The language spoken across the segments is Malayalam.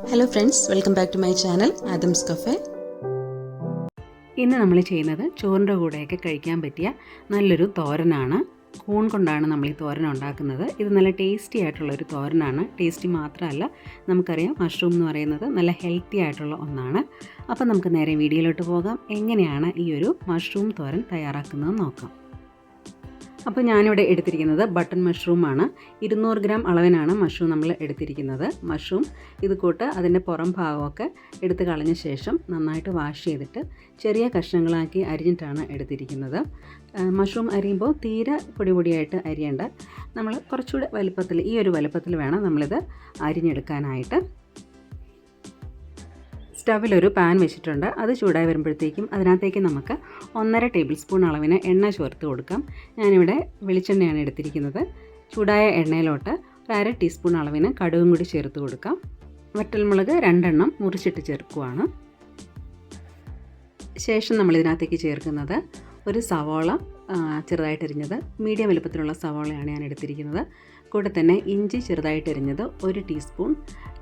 Hello friends, welcome back to my channel Adam's cafe. ഇന്ന് നമ്മൾ ചെയ്യുന്നത് ചോറിൻ്റെ കൂടെയൊക്കെ കഴിക്കാൻ പറ്റിയ നല്ലൊരു തോരനാണ്. കൂൺ കൊണ്ടാണ് നമ്മൾ ഈ തോരൻ ഉണ്ടാക്കുന്നത്. ഇത് നല്ല ടേസ്റ്റി ആയിട്ടുള്ളൊരു തോരനാണ്. ടേസ്റ്റി മാത്രമല്ല, നമുക്കറിയാം മഷ്റൂം എന്ന് പറയുന്നത് നല്ല ഹെൽത്തി ആയിട്ടുള്ള ഒന്നാണ്. അപ്പോൾ നമുക്ക് നേരെ വീഡിയോയിലോട്ട് പോകാം. എങ്ങനെയാണ് ഈ ഒരു മഷ്റൂം തോരൻ തയ്യാറാക്കുന്നതെന്ന് നോക്കാം. അപ്പോൾ ഞാനിവിടെ എടുത്തിരിക്കുന്നത് ബട്ടൺ മഷ്റൂമാണ്. 200 ഗ്രാം അളവിനാണ് മഷ്റൂം നമ്മൾ എടുത്തിരിക്കുന്നത്. മഷ്റൂം ഇത് കൂട്ട് അതിൻ്റെ പുറം ഭാഗമൊക്കെ എടുത്ത് കളഞ്ഞ ശേഷം നന്നായിട്ട് വാഷ് ചെയ്തിട്ട് ചെറിയ കഷ്ണങ്ങളാക്കി അരിഞ്ഞിട്ടാണ് എടുത്തിരിക്കുന്നത്. മഷ്റൂം അരിയുമ്പോൾ തീരെ പൊടിയായിട്ട് അരിയേണ്ട, നമ്മൾ കുറച്ചുകൂടെ വലുപ്പത്തിൽ, ഈ ഒരു വലുപ്പത്തിൽ വേണം നമ്മളിത് അരിഞ്ഞെടുക്കാനായിട്ട്. സ്റ്റവിലൊരു പാൻ വെച്ചിട്ടുണ്ട്. അത് ചൂടായി വരുമ്പോഴത്തേക്കും അതിനകത്തേക്ക് നമുക്ക് 1.5 ടേബിൾ സ്പൂൺ അളവിന് എണ്ണ ചേർത്ത് കൊടുക്കാം. ഞാനിവിടെ വെളിച്ചെണ്ണയാണ് എടുത്തിരിക്കുന്നത്. ചൂടായ എണ്ണയിലോട്ട് 1/2 ടീസ്പൂൺ അളവിന് കടുകും കൂടി ചേർത്ത് കൊടുക്കാം. വറ്റൽമുളക് 2 എണ്ണം മുറിച്ചിട്ട് ചേർക്കുവാണ്. ശേഷം നമ്മളിതിനകത്തേക്ക് ചേർക്കുന്നത് ഒരു സവാള ചെറുതായിട്ടരിഞ്ഞത്, മീഡിയം വലുപ്പത്തിലുള്ള സവാളയാണ് ഞാൻ എടുത്തിരിക്കുന്നത്. കൂടെ തന്നെ ഇഞ്ചി ചെറുതായിട്ടരിഞ്ഞത് 1 ടീസ്പൂൺ,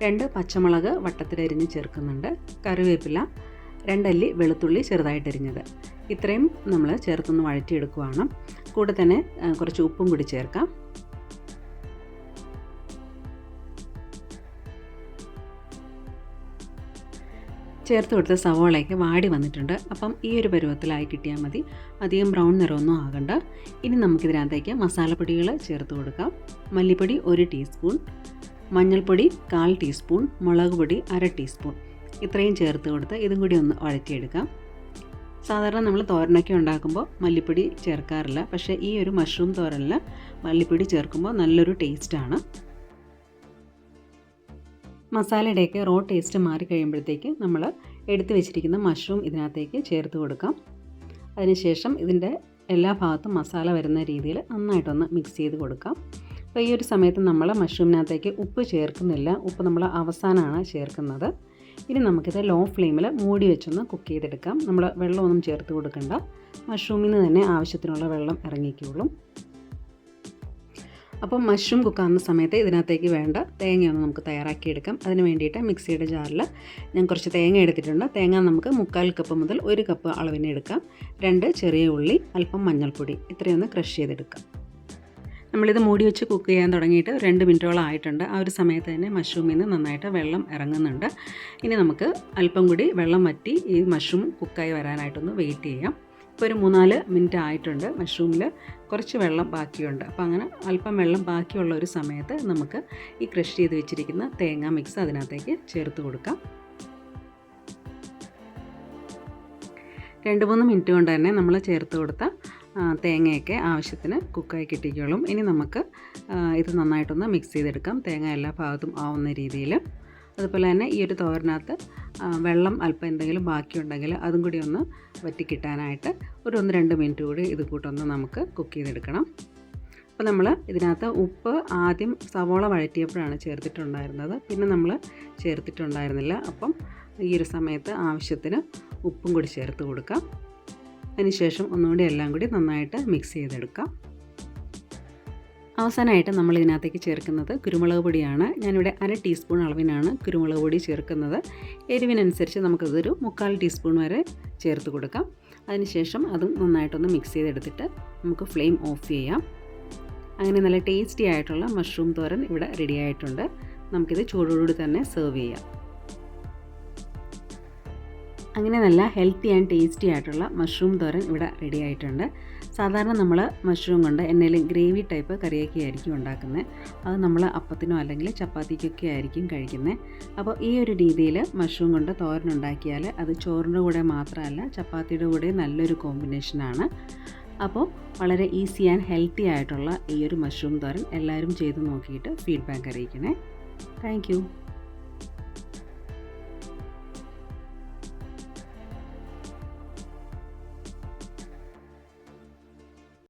2 പച്ചമുളക് വട്ടത്തിലരിഞ്ഞ് ചേർക്കുന്നുണ്ട്, കറിവേപ്പില, 2 അല്ലി വെളുത്തുള്ളി ചെറുതായിട്ടരിഞ്ഞത്. ഇത്രയും നമ്മൾ ചേർത്തൊന്ന് വഴറ്റിയെടുക്കുവാണ്. കൂടെ തന്നെ കുറച്ച് ഉപ്പും കൂടി ചേർക്കാം. ചേർത്ത് കൊടുത്ത സവോളയൊക്കെ വാടി വന്നിട്ടുണ്ട്. അപ്പം ഈ ഒരു പരുവത്തിലായി കിട്ടിയാൽ മതി, അധികം ബ്രൗൺ നിറമൊന്നും ആകണ്ട. ഇനി നമുക്കിതിനകത്തേക്ക് മസാലപ്പൊടികൾ ചേർത്ത് കൊടുക്കാം. മല്ലിപ്പൊടി 1 ടീസ്പൂൺ, മഞ്ഞൾപ്പൊടി 1/4 ടീസ്പൂൺ, മുളക് പൊടി 1/2 ടീസ്പൂൺ, ഇത്രയും ചേർത്ത് കൊടുത്ത് ഇതും കൂടി ഒന്ന് വഴറ്റിയെടുക്കാം. സാധാരണ നമ്മൾ തോരനൊക്കെ ഉണ്ടാക്കുമ്പോൾ മല്ലിപ്പൊടി ചേർക്കാറില്ല, പക്ഷേ ഈ ഒരു മഷ്റൂം തോരനിൽ മല്ലിപ്പൊടി ചേർക്കുമ്പോൾ നല്ലൊരു ടേസ്റ്റാണ്. മസാലയുടെയൊക്കെ റോ ടേസ്റ്റ് മാറി കഴിയുമ്പോഴത്തേക്ക് നമ്മൾ എടുത്ത് വെച്ചിരിക്കുന്ന മഷ്റൂം ഇതിനകത്തേക്ക് ചേർത്ത് കൊടുക്കാം. അതിനുശേഷം ഇതിൻ്റെ എല്ലാ ഭാഗത്തും മസാല വരുന്ന രീതിയിൽ നന്നായിട്ടൊന്ന് മിക്സ് ചെയ്ത് കൊടുക്കാം. അപ്പോൾ ഈ ഒരു സമയത്ത് നമ്മൾ മഷ്റൂമിനകത്തേക്ക് ഉപ്പ് ചേർക്കുന്നില്ല, ഉപ്പ് നമ്മൾ അവസാനമാണ് ചേർക്കുന്നത്. ഇനി നമുക്കിത് ലോ ഫ്ലെയിമിൽ മൂടി വെച്ചൊന്ന് കുക്ക് ചെയ്തെടുക്കാം. നമ്മൾ വെള്ളമൊന്നും ചേർത്ത് കൊടുക്കണ്ട, മഷ്റൂമിൽ നിന്ന് തന്നെ ആവശ്യത്തിനുള്ള വെള്ളം ഇറങ്ങിക്കോളും. അപ്പം മഷ്റൂം കുക്കാവുന്ന സമയത്ത് ഇതിനകത്തേക്ക് വേണ്ട തേങ്ങയൊന്ന് നമുക്ക് തയ്യാറാക്കിയെടുക്കാം. അതിന് വേണ്ടിയിട്ട് മിക്സിയുടെ ജാറിൽ ഞാൻ കുറച്ച് തേങ്ങ എടുത്തിട്ടുണ്ട്. തേങ്ങ നമുക്ക് 1/4 കപ്പ് മുതൽ 1 കപ്പ് അളവിന് എടുക്കാം. 2 ചെറിയ ഉള്ളി, അല്പം മഞ്ഞൾപ്പൊടി, ഇത്രയൊന്ന് ക്രഷ് ചെയ്തെടുക്കാം. നമ്മളിത് മൂടി വെച്ച് കുക്ക് ചെയ്യാൻ തുടങ്ങിയിട്ട് 2 മിനിറ്റോളം ആയിട്ടുണ്ട്. ആ ഒരു സമയത്ത് തന്നെ മഷ്റൂമിൽ നിന്ന് നന്നായിട്ട് വെള്ളം ഇറങ്ങുന്നുണ്ട്. ഇനി നമുക്ക് അല്പം കൂടി വെള്ളം വറ്റി ഈ മഷ്റൂം കുക്കായി വരാനായിട്ടൊന്ന് വെയിറ്റ് ചെയ്യാം. ഇപ്പോൾ ഒരു 3-4 മിനിറ്റ് ആയിട്ടുണ്ട്. മഷ്റൂമിൽ കുറച്ച് വെള്ളം ബാക്കിയുണ്ട്. അപ്പോൾ അങ്ങനെ അല്പം വെള്ളം ബാക്കിയുള്ള ഒരു സമയത്ത് നമുക്ക് ഈ ക്രഷ് ചെയ്ത് വെച്ചിരിക്കുന്ന തേങ്ങ മിക്സ് അതിനകത്തേക്ക് ചേർത്ത് കൊടുക്കാം. 2-3 മിനിറ്റ് കൊണ്ട് തന്നെ നമ്മൾ ചേർത്ത് കൊടുത്ത തേങ്ങയൊക്കെ ആവശ്യത്തിന് കുക്കായി കിട്ടിക്കോളും. ഇനി നമുക്ക് ഇത് നന്നായിട്ടൊന്ന് മിക്സ് ചെയ്തെടുക്കാം, തേങ്ങ എല്ലാ ഭാഗത്തും ആവുന്ന രീതിയിൽ. അതുപോലെ തന്നെ ഈ ഒരു തോരനകത്ത് വെള്ളം അല്പം എന്തെങ്കിലും ബാക്കിയുണ്ടെങ്കിൽ അതും കൂടി ഒന്ന് വറ്റിക്കിട്ടാനായിട്ട് ഒരു 1-2 മിനിറ്റ് കൂടി ഇത് കൂട്ടൊന്ന് നമുക്ക് കുക്ക് ചെയ്തെടുക്കണം. അപ്പോൾ നമ്മൾ ഇതിനകത്ത് ഉപ്പ് ആദ്യം സവോള വഴറ്റിയപ്പോഴാണ് ചേർത്തിട്ടുണ്ടായിരുന്നത്, പിന്നെ നമ്മൾ ചേർത്തിട്ടുണ്ടായിരുന്നില്ല. അപ്പം ഈ ഒരു സമയത്ത് ആവശ്യത്തിന് ഉപ്പും കൂടി ചേർത്ത് കൊടുക്കാം. അതിനുശേഷം ഒന്നുകൂടി എല്ലാം കൂടി നന്നായിട്ട് മിക്സ് ചെയ്തെടുക്കാം. അവസാനമായിട്ട് നമ്മൾ ഇതിനകത്തേക്ക് ചേർക്കുന്നത് കുരുമുളക് പൊടിയാണ്. ഞാനിവിടെ 1/2 ടീസ്പൂൺ അളവിനാണ് കുരുമുളക് പൊടി ചേർക്കുന്നത്. എരിവിനനുസരിച്ച് നമുക്കതൊരു 1/4 ടീസ്പൂൺ വരെ ചേർത്ത് കൊടുക്കാം. അതിനുശേഷം അതും നന്നായിട്ടൊന്ന് മിക്സ് ചെയ്തെടുത്തിട്ട് നമുക്ക് ഫ്ലെയിം ഓഫ് ചെയ്യാം. അങ്ങനെ നല്ല ടേസ്റ്റി ആയിട്ടുള്ള മഷ്റൂം തോരൻ ഇവിടെ റെഡി ആയിട്ടുണ്ട്. നമുക്കിത് ചൂടോടുകൂടി തന്നെ സെർവ് ചെയ്യാം. അങ്ങനെ നല്ല ഹെൽത്തി ആൻഡ് ടേസ്റ്റി ആയിട്ടുള്ള മഷ്റൂം തോരൻ ഇവിടെ റെഡി ആയിട്ടുണ്ട്. സാധാരണ നമ്മൾ മഷ്റൂം കൊണ്ട് എന്തെങ്കിലും ഗ്രേവി ടൈപ്പ് കറിയൊക്കെ ആയിരിക്കും ഉണ്ടാക്കുന്നത്. അത് നമ്മൾ അപ്പത്തിനോ അല്ലെങ്കിൽ ചപ്പാത്തിക്കൊക്കെ ആയിരിക്കും കഴിക്കുന്നത്. അപ്പോൾ ഈ ഒരു രീതിയിൽ മഷ്റൂം കൊണ്ട് തോരൻ ഉണ്ടാക്കിയാൽ അത് ചോറിൻ്റെ കൂടെ മാത്രമല്ല ചപ്പാത്തിയുടെ കൂടെ നല്ലൊരു കോമ്പിനേഷനാണ്. അപ്പോൾ വളരെ ഈസി ആൻഡ് ഹെൽത്തി ആയിട്ടുള്ള ഈ ഒരു മഷ്റൂം തോരൻ എല്ലാവരും ചെയ്ത് നോക്കിയിട്ട് ഫീഡ്ബാക്ക് അറിയിക്കണേ. താങ്ക്